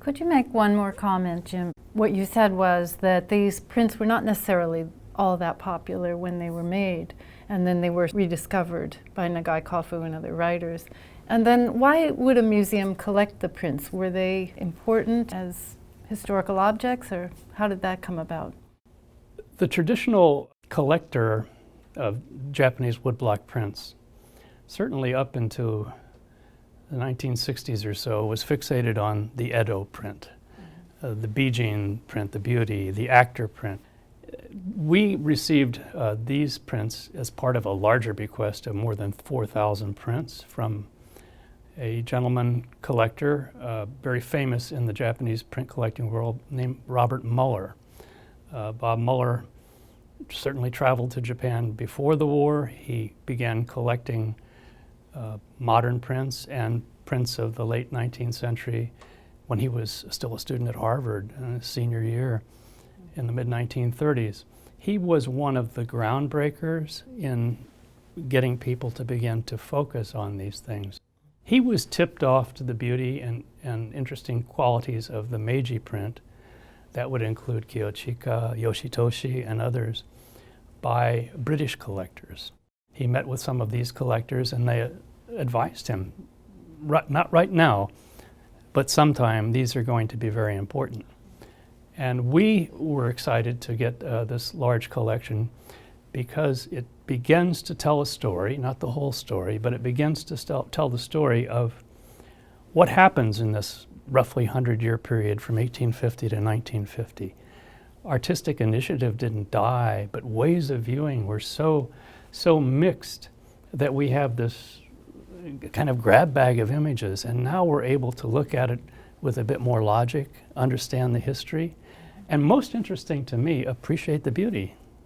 Could you make one more comment, Jim? What you said was that these prints were not necessarily all that popular when they were made, and then they were rediscovered by Nagai Kofu and other writers. And then why would a museum collect the prints? Were they important as historical objects, or how did that come about? The traditional collector of Japanese woodblock prints, certainly up into the 1960s or so, was fixated on the Edo print, the Bijin print, the beauty, the actor print. We received these prints as part of a larger bequest of more than 4,000 prints from a gentleman collector, very famous in the Japanese print collecting world, named Robert Muller. Bob Muller certainly traveled to Japan before the war. He began collecting modern prints and prints of the late 19th century when he was still a student at Harvard in his senior year in the mid-1930s. He was one of the groundbreakers in getting people to begin to focus on these things. He was tipped off to the beauty and interesting qualities of the Meiji print, that would include Kiyochika, Yoshitoshi, and others, by British collectors. He met with some of these collectors and they advised him, not right now, but sometime these are going to be very important. And we were excited to get this large collection because it begins to tell a story, not the whole story, but it begins to tell the story of what happens in this roughly 100-year period from 1850 to 1950. Artistic initiative didn't die, but ways of viewing were so mixed that we have this kind of grab bag of images, and now we're able to look at it with a bit more logic, understand the history, and most interesting to me, appreciate the beauty.